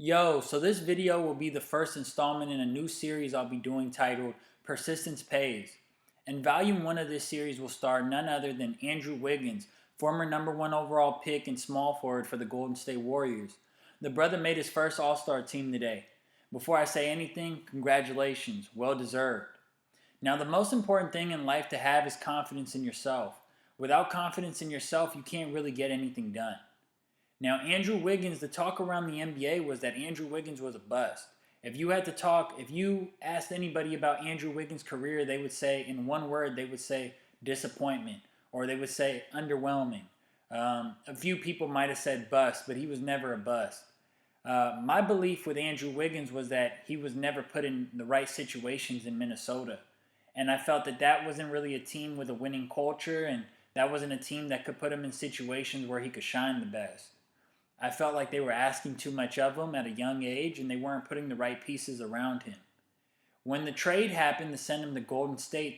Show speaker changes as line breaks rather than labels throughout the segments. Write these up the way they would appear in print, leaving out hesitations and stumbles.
Yo, so this video will be the first installment in a new series I'll be doing titled Persistence Pays. And volume 1 of this series will star none other than Andrew Wiggins, former #1 overall pick and small forward for the Golden State Warriors. The brother made his first All-Star team today. Before I say anything, congratulations, well deserved. Now, the most important thing in life to have is confidence in yourself. Without confidence in yourself, you can't really get anything done. Now, Andrew Wiggins, the talk around the NBA was that Andrew Wiggins was a bust. If you asked anybody about Andrew Wiggins' career, they would say, in one word, they would say disappointment, or they would say underwhelming. A few people might have said bust, but he was never a bust. My belief with Andrew Wiggins was that he was never put in the right situations in Minnesota. And I felt that that wasn't really a team with a winning culture, and that wasn't a team that could put him in situations where he could shine the best. I felt like they were asking too much of him at a young age, and they weren't putting the right pieces around him. When the trade happened to send him to Golden State,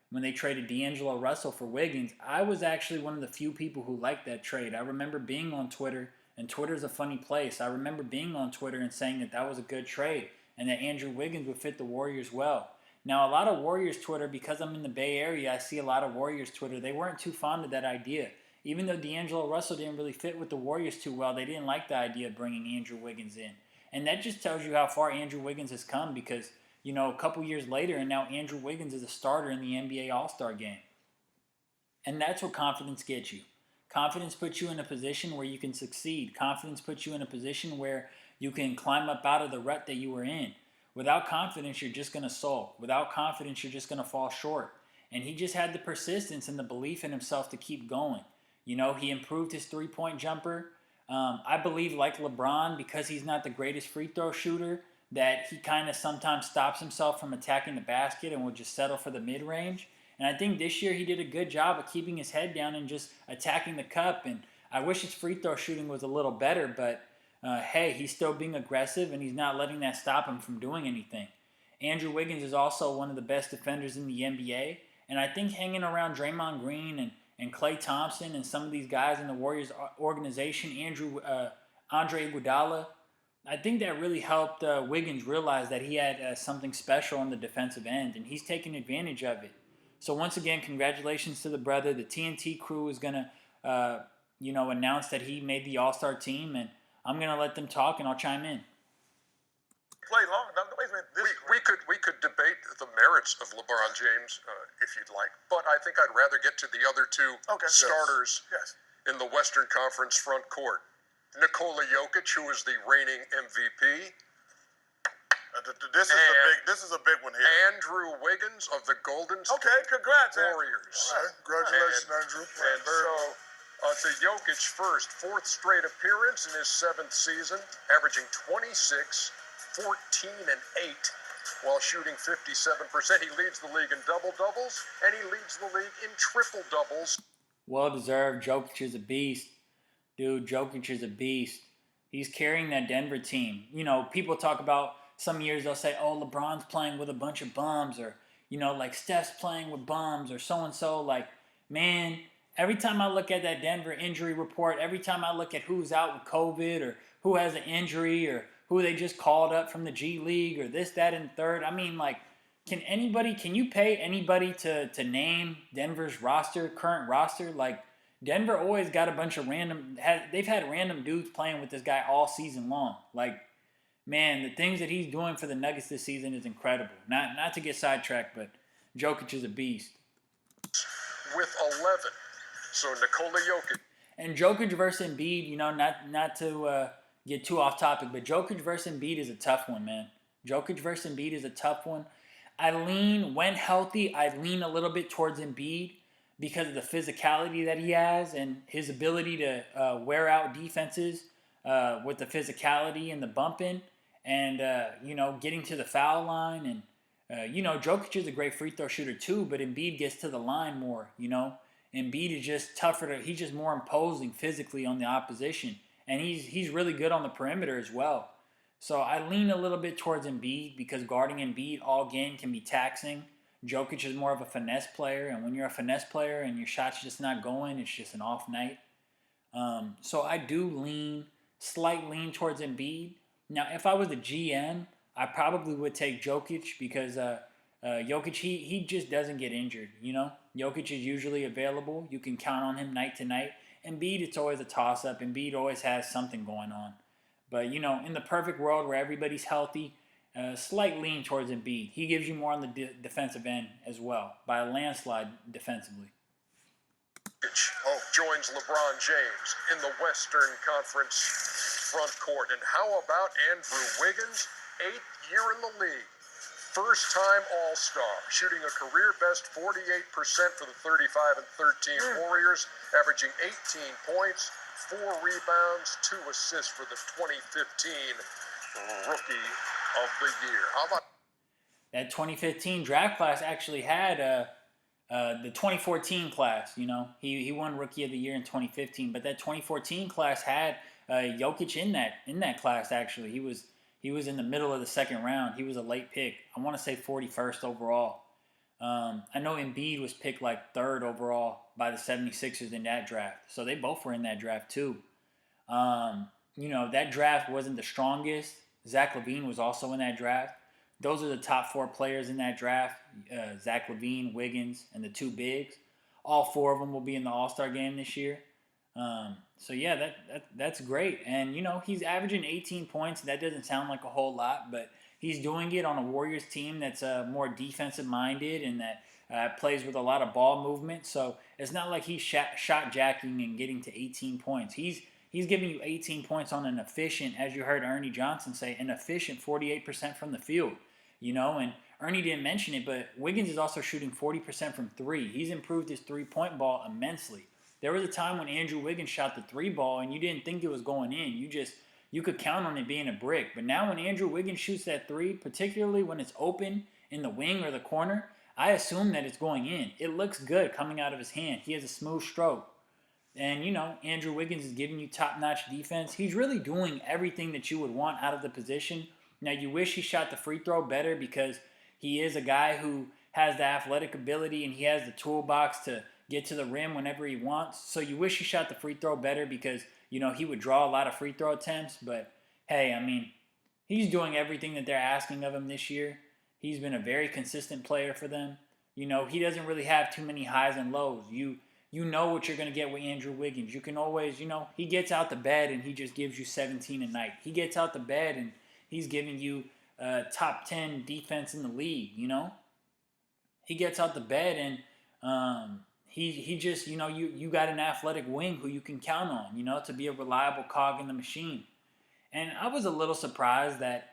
when they traded D'Angelo Russell for Wiggins, I was actually one of the few people who liked that trade. I remember being on Twitter, and Twitter's a funny place. I remember being on Twitter and saying that that was a good trade, and that Andrew Wiggins would fit the Warriors well. Now, a lot of Warriors Twitter, because I'm in the Bay Area, I see a lot of Warriors Twitter, they weren't too fond of that idea. Even though D'Angelo Russell didn't really fit with the Warriors too well, they didn't like the idea of bringing Andrew Wiggins in. And that just tells you how far Andrew Wiggins has come because, a couple years later, and now Andrew Wiggins is a starter in the NBA All-Star game. And that's what confidence gets you. Confidence puts you in a position where you can succeed. Confidence puts you in a position where you can climb up out of the rut that you were in. Without confidence, you're just going to sulk. Without confidence, you're just going to fall short. And he just had the persistence and the belief in himself to keep going. He improved his three-point jumper. I believe, like LeBron, because he's not the greatest free throw shooter, that he kind of sometimes stops himself from attacking the basket and will just settle for the mid-range. And I think this year he did a good job of keeping his head down and just attacking the cup. And I wish his free throw shooting was a little better, but hey, he's still being aggressive and he's not letting that stop him from doing anything. Andrew Wiggins is also one of the best defenders in the NBA. And I think hanging around Draymond Green and Klay Thompson and some of these guys in the Warriors organization, Andre Iguodala, I think that really helped Wiggins realize that he had something special on the defensive end, and he's taking advantage of it. So once again, congratulations to the brother. The TNT crew is going to, announce that he made the All-Star team, and I'm going to let them talk, and I'll chime in.
Play long. Now, wait a minute. We could debate the merits of LeBron James if you'd like, but I think I'd rather get to the other two starters in the Western Conference front court. Nikola Jokic, who is the reigning MVP.
This is a big one here.
Andrew Wiggins of the Golden State
congrats,
Warriors.
Right. Congratulations, Andrew.
And so, to Jokic first, fourth straight appearance in his seventh season, averaging 26, 14, and 8, while shooting 57%. He leads the league in double-doubles, and he leads the league in triple-doubles.
Well deserved. Jokic is a beast. Dude, Jokic is a beast. He's carrying that Denver team. People talk about some years they'll say, oh, LeBron's playing with a bunch of bums, or, like Steph's playing with bums, or so-and-so. Like, man, every time I look at that Denver injury report, every time I look at who's out with COVID, or who has an injury, or who they just called up from the G League, or this, that, and third, I mean, like, can you pay anybody to name Denver's current roster? Like, Denver always got a bunch of they've had random dudes playing with this guy all season long. Like, man, the things that he's doing for the Nuggets this season is incredible. Not to get sidetracked, but Jokic is a beast.
With 11. So Nikola Jokic.
And Jokic versus Embiid, not to get too off topic, but Jokic versus Embiid is a tough one, man. Jokic versus Embiid is a tough one. When healthy, I lean a little bit towards Embiid because of the physicality that he has and his ability to wear out defenses with the physicality and the bumping and, getting to the foul line. And, Jokic is a great free throw shooter too, but Embiid gets to the line more, Embiid is just tougher. He's just more imposing physically on the opposition. And he's really good on the perimeter as well. So I lean a little bit towards Embiid because guarding Embiid all game can be taxing. Jokic is more of a finesse player, and when you're a finesse player and your shot's just not going, it's just an off night. So I do lean Slight lean towards Embiid. Now, if I was the GM, I probably would take Jokic because Jokic, he just doesn't get injured, you know? Jokic is usually available. You can count on him night to night. Embiid, it's always a toss-up. Embiid always has something going on. But, you know, in the perfect world where everybody's healthy, slight lean towards Embiid. He gives you more on the defensive end as well, by a landslide defensively.
Joins LeBron James in the Western Conference front court. And how about Andrew Wiggins? 8th year in the league. First-time All-Star, shooting a career-best 48% for the 35 and 13 Warriors, averaging 18 points, 4 rebounds, 2 assists for the 2015 Rookie of the Year. How about
that 2015 draft class actually had the 2014 class, you know, he won Rookie of the Year in 2015, but that 2014 class had Jokic in that class. Actually, he was in the middle of the second round. He was a late pick. I want to say 41st overall. I know Embiid was picked like 3rd overall by the 76ers in that draft, so they both were in that draft too. You know, that draft wasn't the strongest. Zach LaVine was also in that draft. Those are the top 4 players in that draft, Zach LaVine, Wiggins, and the 2 bigs. All 4 of them will be in the All-Star game this year. So, yeah, that's great. And, you know, he's averaging 18 points. That doesn't sound like a whole lot, but he's doing it on a Warriors team that's more defensive-minded and that plays with a lot of ball movement. So it's not like he's shot jacking and getting to 18 points. He's giving you 18 points on an efficient, as you heard Ernie Johnson say, an efficient 48% from the field. You know, and Ernie didn't mention it, but Wiggins is also shooting 40% from 3. He's improved his three-point ball immensely. There was a time when Andrew Wiggins shot the 3 ball and you didn't think it was going in. You could count on it being a brick. But now when Andrew Wiggins shoots that 3, particularly when it's open in the wing or the corner, I assume that it's going in. It looks good coming out of his hand. He has a smooth stroke. And, you know, Andrew Wiggins is giving you top-notch defense. He's really doing everything that you would want out of the position. Now, you wish he shot the free throw better because he is a guy who has the athletic ability and he has the toolbox to get to the rim whenever he wants. So you wish he shot the free throw better because, you know, he would draw a lot of free throw attempts. But, hey, I mean, he's doing everything that they're asking of him this year. He's been a very consistent player for them. You know, he doesn't really have too many highs and lows. You know what you're going to get with Andrew Wiggins. You can always, you know, he gets out the bed and he just gives you 17 a night. He gets out the bed and he's giving you top 10 defense in the league, you know? He gets out the bed and he just, you know, you got an athletic wing who you can count on, you know, to be a reliable cog in the machine. And I was a little surprised that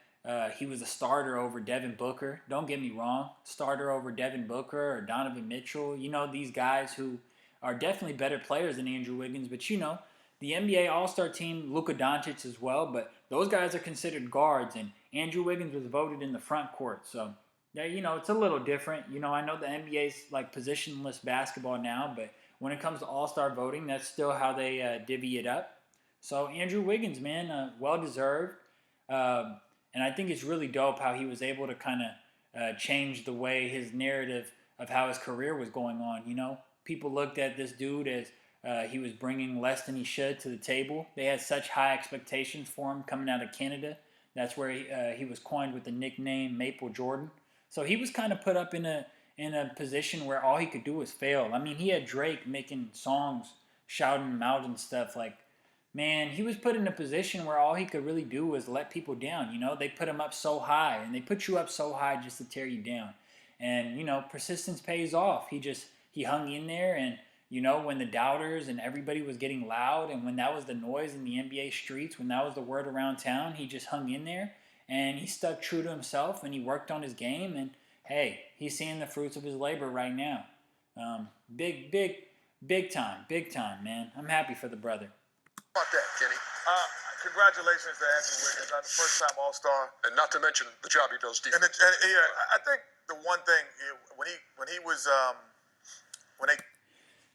he was a starter over Devin Booker. Don't get me wrong. Starter over Devin Booker or Donovan Mitchell. You know, these guys who are definitely better players than Andrew Wiggins. But, you know, the NBA All-Star team, Luka Doncic as well, but those guys are considered guards, and Andrew Wiggins was voted in the front court. So, yeah, you know, it's a little different. You know, I know the NBA's like positionless basketball now, but when it comes to All-Star voting, that's still how they divvy it up. So, Andrew Wiggins, man, well-deserved. And I think it's really dope how he was able to kind of change the way his narrative of how his career was going on, you know? People looked at this dude as he was bringing less than he should to the table. They had such high expectations for him coming out of Canada. That's where he was coined with the nickname Maple Jordan. So he was kind of put up in a position where all he could do was fail. I mean, he had Drake making songs, shouting him out and stuff. Like, man, he was put in a position where all he could really do was let people down. You know, they put him up so high, and they put you up so high just to tear you down. And, you know, persistence pays off. He hung in there, and, you know, when the doubters and everybody was getting loud, and when that was the noise in the NBA streets, when that was the word around town, he just hung in there, and he stuck true to himself, and he worked on his game, and, hey, he's seeing the fruits of his labor right now. Big time, man. I'm happy for the brother.
How about that, Kenny?
Congratulations to Andrew Wiggins on the first-time All-Star,
And not to mention the job he does defense.
I think the one thing when he was when they.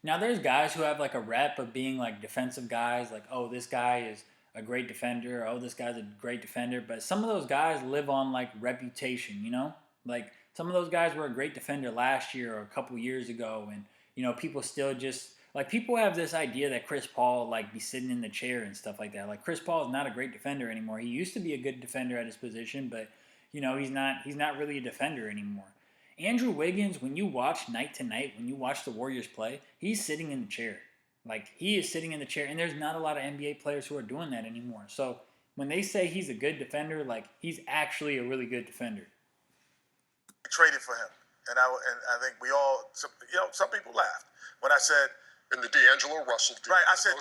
Now, there's guys who have like a rep of being like defensive guys, like, oh, this guy is a great defender, oh, this guy's a great defender, but some of those guys live on like reputation, you know? Like, some of those guys were a great defender last year or a couple years ago, and, you know, people still just Like, people have this idea that Chris Paul like be sitting in the chair and stuff like that. Like, Chris Paul is not a great defender anymore. He used to be a good defender at his position, but he's not really a defender anymore. Andrew Wiggins, when you watch night to night, when you watch the Warriors play, he's sitting in the chair. Like, he is sitting in the chair, and there's not a lot of NBA players who are doing that anymore. So when they say he's a good defender, like, he's actually a really good defender.
Traded for him, and I think we all, some people laughed when I said,
in the D'Angelo Russell deal.
Right, I said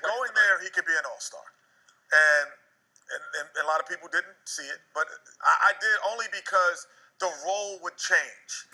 going there, he could be an all-star, and a lot of people didn't see it, but I did, only because the role would change.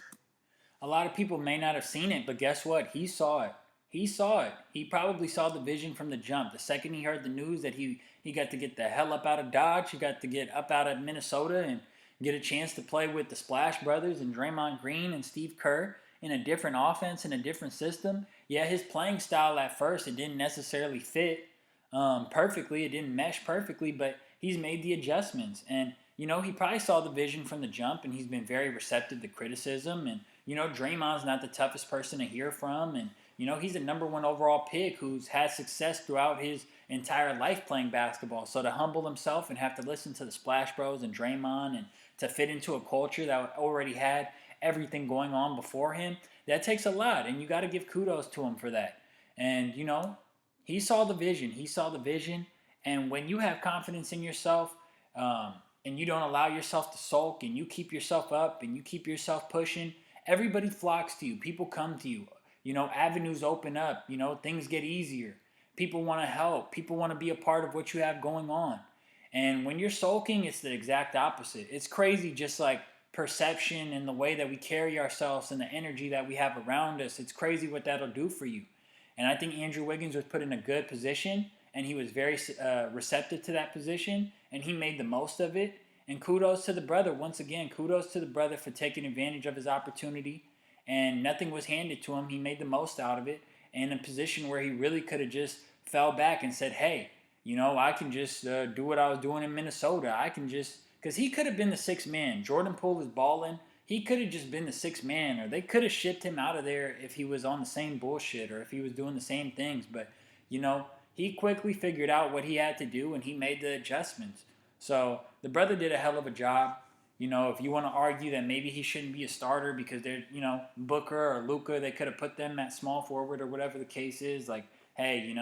A lot of people may not have seen it, but guess what? He saw it. He saw it. He probably saw the vision from the jump. The second he heard the news that he got to get the hell up out of Dodge, he got to get up out of Minnesota and get a chance to play with the Splash Brothers and Draymond Green and Steve Kerr in a different offense and a different system. Yeah, his playing style at first, it didn't necessarily fit perfectly. It didn't mesh perfectly, but he's made the adjustments. And, he probably saw the vision from the jump, and he's been very receptive to criticism. And, Draymond's not the toughest person to hear from. And, he's a number 1 overall pick who's had success throughout his entire life playing basketball. So to humble himself and have to listen to the Splash Bros and Draymond and to fit into a culture that already had everything going on before him, that takes a lot, and you got to give kudos to him for that. And, he saw the vision. He saw the vision, and when you have confidence in yourself and you don't allow yourself to sulk and you keep yourself up and you keep yourself pushing, everybody flocks to you. People come to you. Avenues open up. Things get easier. People want to help. People want to be a part of what you have going on. And when you're sulking, it's the exact opposite. It's crazy, just like perception and the way that we carry ourselves and the energy that we have around us. It's crazy what that'll do for you. And I think Andrew Wiggins was put in a good position, and he was very receptive to that position, and he made the most of it. And kudos to the brother. Once again, kudos to the brother for taking advantage of his opportunity. And nothing was handed to him. He made the most out of it. And in a position where he really could have just fell back and said, hey, I can just do what I was doing in Minnesota. I can just... Because he could have been the 6th man. Jordan Poole is balling. He could have just been the 6th man, or they could have shipped him out of there if he was on the same bullshit or if he was doing the same things. But, he quickly figured out what he had to do, and he made the adjustments. So the brother did a hell of a job. If you want to argue that maybe he shouldn't be a starter because they're, Booker or Luka, they could have put them at small forward or whatever the case is. Like, hey,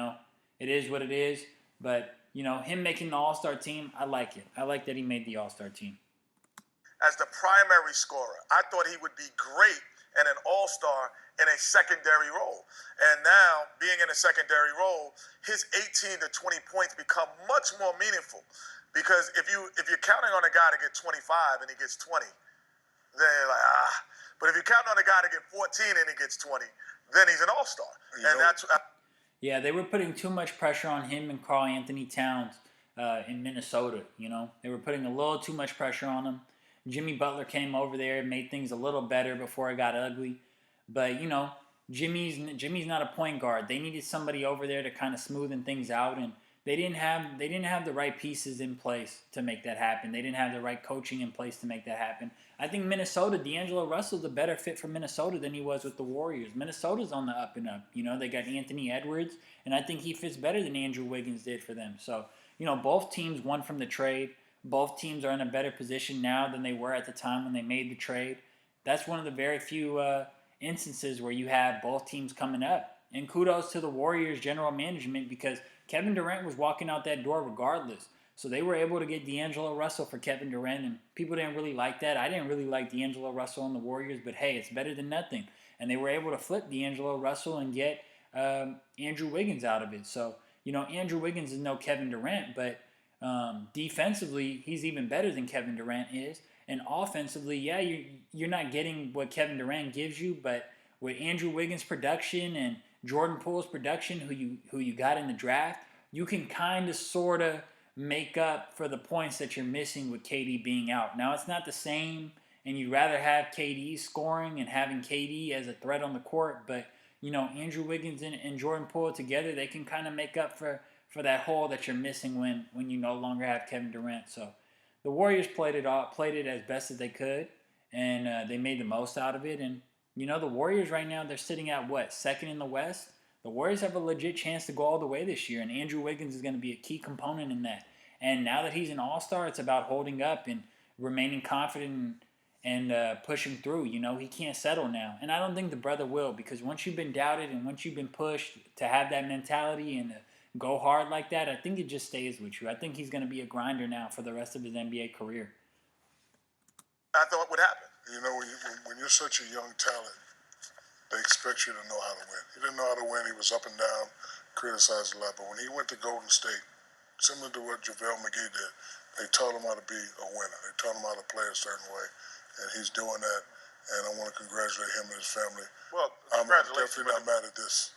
it is what it is. But, him making the All-Star team, I like it. I like that he made the All-Star team.
As the primary scorer, I thought he would be great and an All-Star in a secondary role. And now, being in a secondary role, his 18 to 20 points become much more meaningful. Because if you're counting on a guy to get 25 and he gets 20, then you're like, But if you're counting on a guy to get 14 and he gets 20, then he's an all-star.
Yeah, they were putting too much pressure on him and Karl Anthony Towns in Minnesota, They were putting a little too much pressure on him. Jimmy Butler came over there and made things a little better before it got ugly. But, Jimmy's not a point guard. They needed somebody over there to kind of smoothen things out, and they didn't have the right pieces in place to make that happen. They didn't have the right coaching in place to make that happen. I think Minnesota, D'Angelo Russell's a better fit for Minnesota than he was with the Warriors. Minnesota's on the up and up. They got Anthony Edwards, and I think he fits better than Andrew Wiggins did for them. So, both teams won from the trade. Both teams are in a better position now than they were at the time when they made the trade. That's one of the very few instances where you have both teams coming up. And kudos to the Warriors general management, because Kevin Durant was walking out that door regardless. So they were able to get D'Angelo Russell for Kevin Durant, and people didn't really like that. I didn't really like D'Angelo Russell on the Warriors, but hey, it's better than nothing. And they were able to flip D'Angelo Russell and get Andrew Wiggins out of it. So, Andrew Wiggins is no Kevin Durant, but defensively, he's even better than Kevin Durant is. And offensively, yeah, you're not getting what Kevin Durant gives you, but with Andrew Wiggins' production and Jordan Poole's production, who you got in the draft, you can kind of sort of make up for the points that you're missing with KD being out. Now, it's not the same, and you'd rather have KD scoring and having KD as a threat on the court, but, Andrew Wiggins and Jordan Poole together, they can kind of make up for that hole that you're missing when you no longer have Kevin Durant. So the Warriors played it as best as they could, and they made the most out of it. And the Warriors right now, they're sitting at what, second in the West? The Warriors have a legit chance to go all the way this year, and Andrew Wiggins is going to be a key component in that. And now that he's an all-star, it's about holding up and remaining confident and pushing through. You know, he can't settle now. And I don't think the brother will, because once you've been doubted and once you've been pushed to have that mentality and to go hard like that, I think it just stays with you. I think he's going to be a grinder now for the rest of his NBA career.
I thought would happen.
You know, when you're such a young talent, they expect you to know how to win. He didn't know how to win. He was up and down, criticized a lot. But when he went to Golden State, similar to what JaVale McGee did, they taught him how to be a winner. They taught him how to play a certain way. And he's doing that. And I want to congratulate him and his family.
Well,
I'm definitely not mad at this.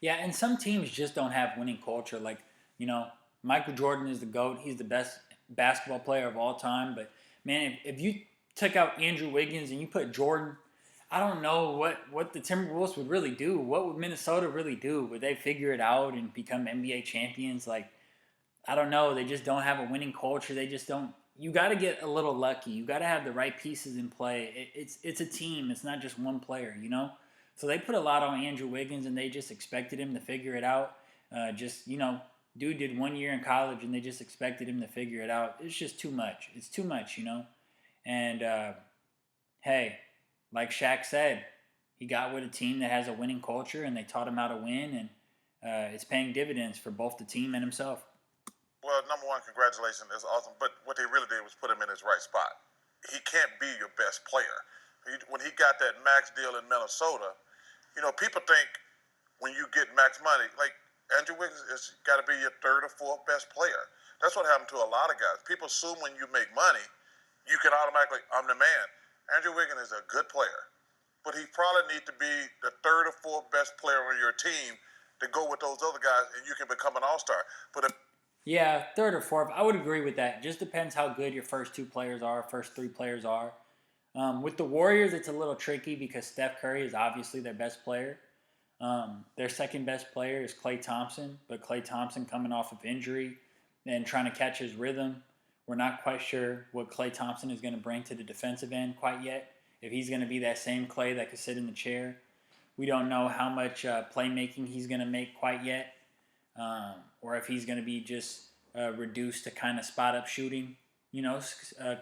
Yeah, and some teams just don't have winning culture. Like, you know, Michael Jordan is the GOAT. He's the best basketball player of all time. But, man, if you took out Andrew Wiggins and you put Jordan, I don't know what the Timberwolves would really do. What would Minnesota really do? Would they figure it out and become NBA champions? Like, I don't know. They just don't have a winning culture. They just don't. You got to get a little lucky. You got to have the right pieces in play. It's a team. It's not just one player, you know? So they put a lot on Andrew Wiggins, and they just expected him to figure it out. You know, dude did 1 year in college, and they just expected him to figure it out. It's just too much. It's too much, you know? And, hey, like Shaq said, he got with a team that has a winning culture, and they taught him how to win, and it's paying dividends for both the team and himself.
Well, number one, congratulations. That's awesome. But what they really did was put him in his right spot. He can't be your best player. When he got that max deal in Minnesota, you know, people think when you get max money, like Andrew Wiggins has got to be your third or fourth best player. That's what happened to a lot of guys. People assume when you make money, you can automatically, I'm the man. Andrew Wiggins is a good player, but he probably needs to be the third or fourth best player on your team to go with those other guys, and you can become an all-star. But
yeah, third or fourth. I would agree with that. Just depends how good your first two players are, first three players are. With the Warriors, it's a little tricky because Steph Curry is obviously their best player. Their second best player is Klay Thompson, but Klay Thompson coming off of injury and trying to catch his rhythm. We're not quite sure what Klay Thompson is going to bring to the defensive end quite yet. If he's going to be that same Klay that could sit in the chair. We don't know how much playmaking he's going to make quite yet. Or if he's going to be just reduced to kind of spot-up shooting. You know,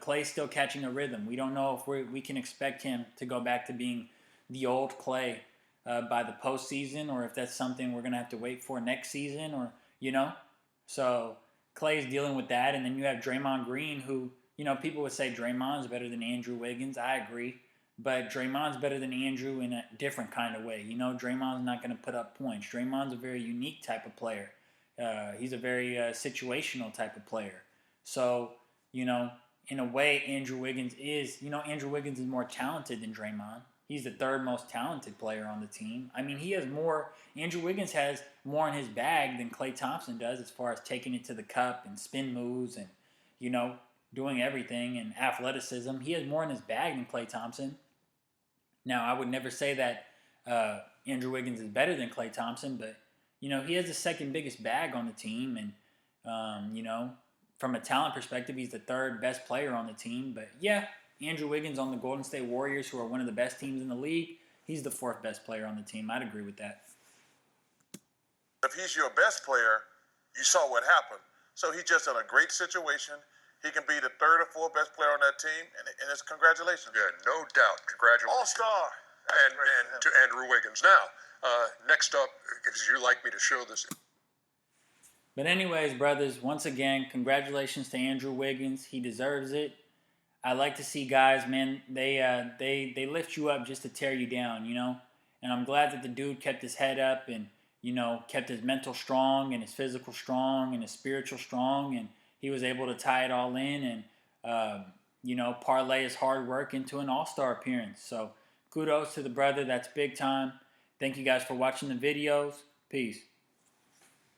Klay's still catching a rhythm. We don't know if we can expect him to go back to being the old Klay by the postseason, or if that's something we're going to have to wait for next season, or, you know. So Klay's dealing with that, and then you have Draymond Green, who, you know, people would say Draymond's better than Andrew Wiggins. I agree. But Draymond's better than Andrew in a different kind of way. You know, Draymond's not going to put up points. Draymond's a very unique type of player. He's a very situational type of player. So, you know, in a way, Andrew Wiggins is more talented than Draymond. He's the third most talented player on the team. I mean, Andrew Wiggins has more in his bag than Klay Thompson does as far as taking it to the cup and spin moves and, you know, doing everything and athleticism. He has more in his bag than Klay Thompson. Now, I would never say that Andrew Wiggins is better than Klay Thompson, but, you know, he has the second biggest bag on the team. And, you know, from a talent perspective, he's the third best player on the team. But, yeah, Andrew Wiggins on the Golden State Warriors, who are one of the best teams in the league, he's the fourth best player on the team. I'd agree with that.
If he's your best player, you saw what happened. So he's just in a great situation. He can be the third or fourth best player on that team, and it's congratulations.
Yeah, no doubt. Congratulations.
All-star.
And to Andrew Wiggins. Now, next up, because you like me to show this.
But anyways, brothers, once again, congratulations to Andrew Wiggins. He deserves it. I like to see guys, man, they lift you up just to tear you down, you know? And I'm glad that the dude kept his head up and, you know, kept his mental strong and his physical strong and his spiritual strong, and he was able to tie it all in and, you know, parlay his hard work into an all-star appearance. So kudos to the brother. That's big time. Thank you guys for watching the videos. Peace.